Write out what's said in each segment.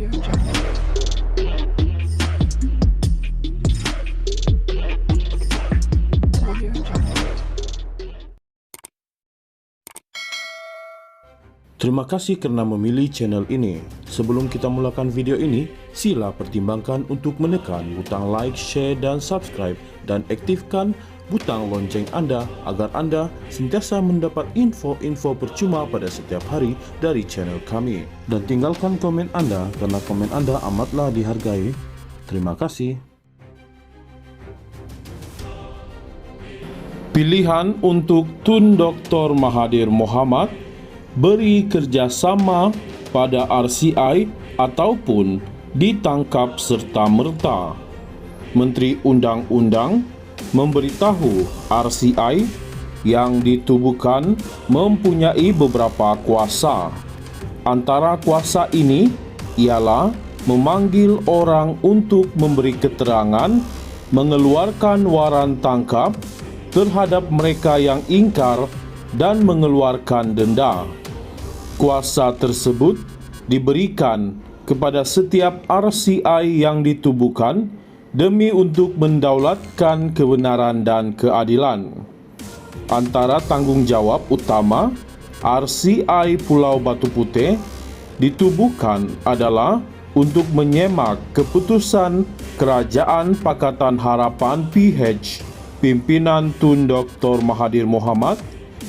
Terima kasih kerana memilih channel ini. Sebelum kita mulakan video ini, sila pertimbangkan untuk menekan butang like, share dan subscribe dan aktifkan butang lonceng anda agar anda sentiasa mendapat info-info percuma pada setiap hari dari channel kami. Dan tinggalkan komen anda kerana komen anda amatlah dihargai. Terima kasih. Pilihan untuk Tun Dr. Mahathir Mohamad beri kerjasama pada RCI ataupun ditangkap serta-merta. Menteri Undang-Undang memberitahu RCI yang ditubuhkan mempunyai beberapa kuasa. Antara kuasa ini ialah memanggil orang untuk memberi keterangan, mengeluarkan waran tangkap terhadap mereka yang ingkar dan mengeluarkan denda. Kuasa tersebut diberikan kepada setiap RCI yang ditubuhkan demi untuk mendaulatkan kebenaran dan keadilan. Antara tanggungjawab utama RCI Pulau Batu Putih ditubuhkan adalah untuk menyemak keputusan Kerajaan Pakatan Harapan PH pimpinan Tun Dr. Mahathir Mohamad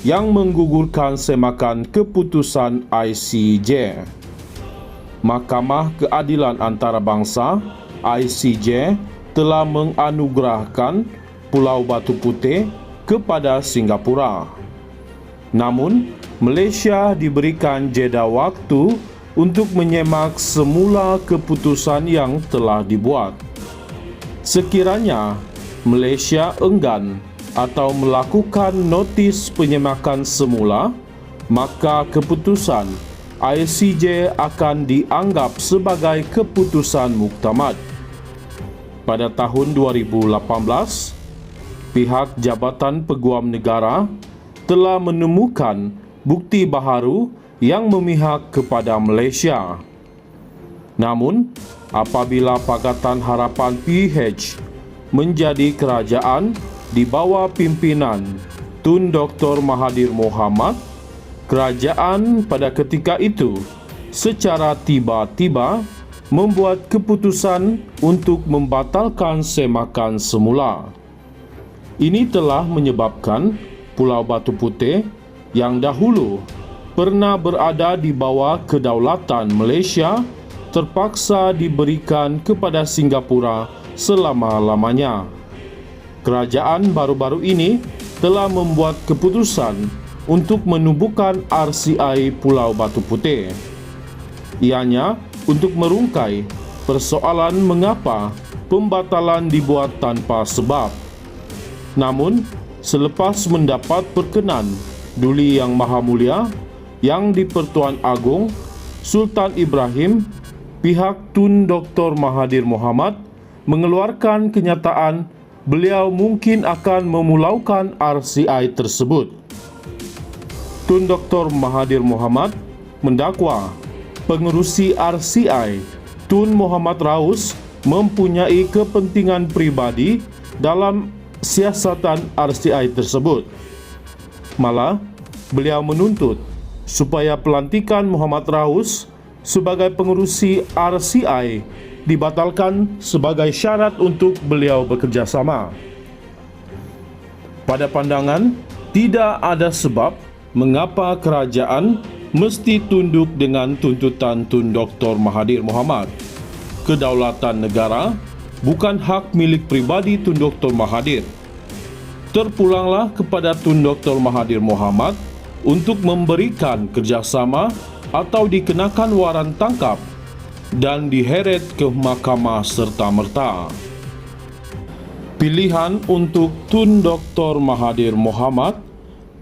yang menggugurkan semakan keputusan ICJ. Mahkamah Keadilan Antarabangsa ICJ telah menganugerahkan Pulau Batu Putih kepada Singapura. Namun, Malaysia diberikan jeda waktu untuk menyemak semula keputusan yang telah dibuat. Sekiranya Malaysia enggan atau melakukan notis penyemakan semula, maka keputusan ICJ akan dianggap sebagai keputusan muktamad. Pada tahun 2018, pihak Jabatan Peguam Negara telah menemukan bukti baharu yang memihak kepada Malaysia. Namun, apabila Pakatan Harapan PH menjadi kerajaan di bawah pimpinan Tun Dr. Mahathir Mohamad, kerajaan pada ketika itu secara tiba-tiba membuat keputusan untuk membatalkan semakan semula. Ini telah menyebabkan Pulau Batu Putih yang dahulu pernah berada di bawah kedaulatan Malaysia terpaksa diberikan kepada Singapura selama-lamanya. Kerajaan baru-baru ini telah membuat keputusan untuk menubuhkan RCI Pulau Batu Putih. Ianya untuk merungkai persoalan mengapa pembatalan dibuat tanpa sebab. Namun, selepas mendapat perkenan Duli Yang Maha Mulia Yang di-Pertuan Agong Sultan Ibrahim, pihak Tun Dr. Mahathir Mohamad mengeluarkan kenyataan beliau mungkin akan memulaukan RCI tersebut. Tun Dr. Mahathir Mohamad mendakwa pengerusi RCI Tun Muhammad Raus mempunyai kepentingan pribadi dalam siasatan RCI tersebut. Malah, beliau menuntut supaya pelantikan Muhammad Raus sebagai pengerusi RCI dibatalkan sebagai syarat untuk beliau bekerjasama. Pada pandangan, tidak ada sebab mengapa kerajaan mesti tunduk dengan tuntutan Tun Dr. Mahathir Mohamad. Kedaulatan negara bukan hak milik pribadi Tun Dr. Mahathir. Terpulanglah kepada Tun Dr. Mahathir Mohamad untuk memberikan kerjasama atau dikenakan waran tangkap dan diheret ke mahkamah serta-merta. Pilihan untuk Tun Dr. Mahathir Mohamad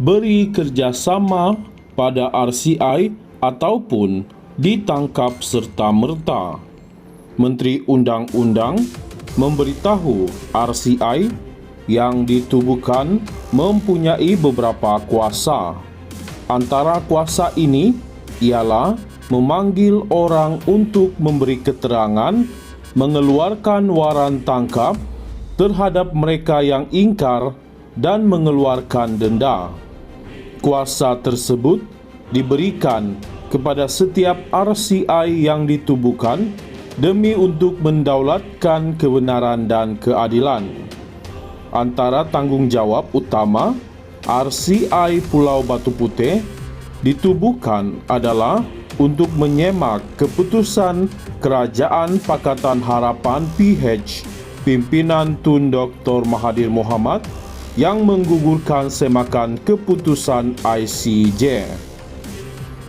beri kerjasama pada RCI ataupun ditangkap serta-merta. Menteri Undang-Undang memberitahu RCI yang ditubuhkan mempunyai beberapa kuasa. Antara kuasa ini ialah memanggil orang untuk memberi keterangan, mengeluarkan waran tangkap terhadap mereka yang ingkar dan mengeluarkan denda. Kuasa tersebut diberikan kepada setiap RCI yang ditubuhkan demi untuk mendaulatkan kebenaran dan keadilan. Antara tanggungjawab utama RCI Pulau Batu Putih ditubuhkan adalah untuk menyemak keputusan Kerajaan Pakatan Harapan PH pimpinan Tun Dr. Mahathir Mohamad yang menggugurkan semakan keputusan ICJ.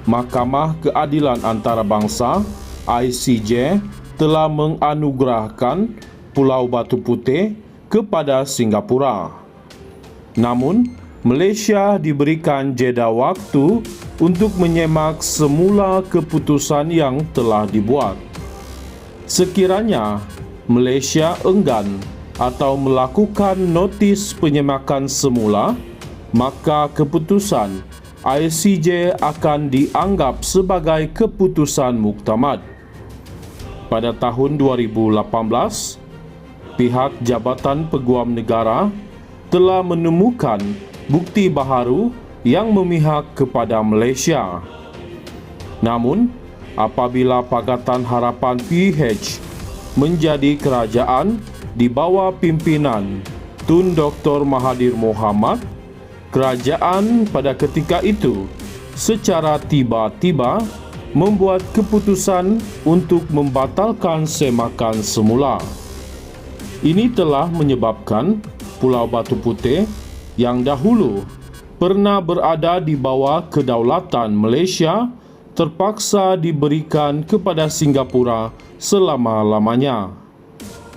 Mahkamah Keadilan Antarabangsa ICJ telah menganugerahkan Pulau Batu Putih kepada Singapura. Namun, Malaysia diberikan jeda waktu untuk menyemak semula keputusan yang telah dibuat. Sekiranya Malaysia enggan atau melakukan notis penyemakan semula, maka keputusan ICJ akan dianggap sebagai keputusan muktamad. Pada tahun 2018, pihak Jabatan Peguam Negara telah menemukan bukti baharu yang memihak kepada Malaysia. Namun, apabila Pakatan Harapan PH menjadi kerajaan di bawah pimpinan Tun Dr. Mahathir Mohamad, kerajaan pada ketika itu secara tiba-tiba membuat keputusan untuk membatalkan semakan semula. Ini telah menyebabkan Pulau Batu Putih yang dahulu pernah berada di bawah kedaulatan Malaysia terpaksa diberikan kepada Singapura selama-lamanya.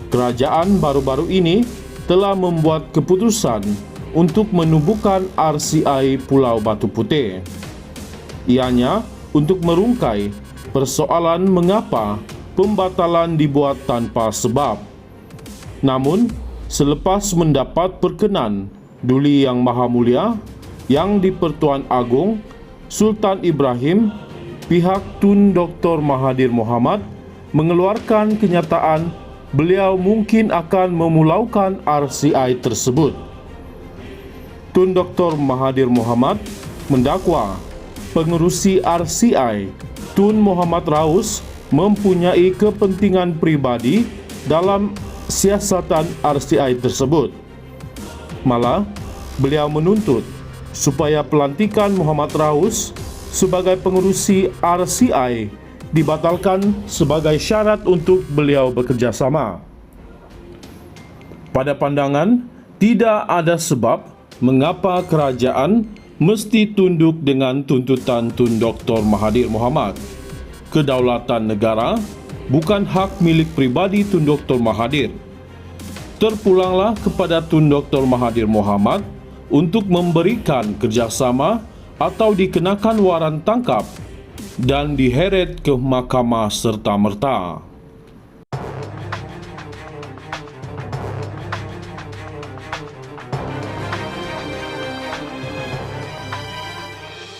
Kerajaan baru-baru ini telah membuat keputusan untuk menubuhkan RCI Pulau Batu Putih. Ianya untuk merungkai persoalan mengapa pembatalan dibuat tanpa sebab. Namun, selepas mendapat perkenan Duli Yang Maha Mulia Yang di-Pertuan Agong Sultan Ibrahim, pihak Tun Dr. Mahathir Mohamad mengeluarkan kenyataan beliau mungkin akan memulaukan RCI tersebut. Tun Dr. Mahathir Mohamad mendakwa pengerusi RCI Tun Muhammad Raus mempunyai kepentingan pribadi dalam siasatan RCI tersebut. Malah, beliau menuntut supaya pelantikan Muhammad Raus sebagai pengerusi RCI dibatalkan sebagai syarat untuk beliau bekerjasama. Pada pandangan, tidak ada sebab mengapa kerajaan mesti tunduk dengan tuntutan Tun Dr. Mahathir Mohamad. Kedaulatan negara bukan hak milik pribadi Tun Dr. Mahathir. Terpulanglah kepada Tun Dr. Mahathir Mohamad untuk memberikan kerjasama atau dikenakan waran tangkap dan diheret ke mahkamah serta-merta.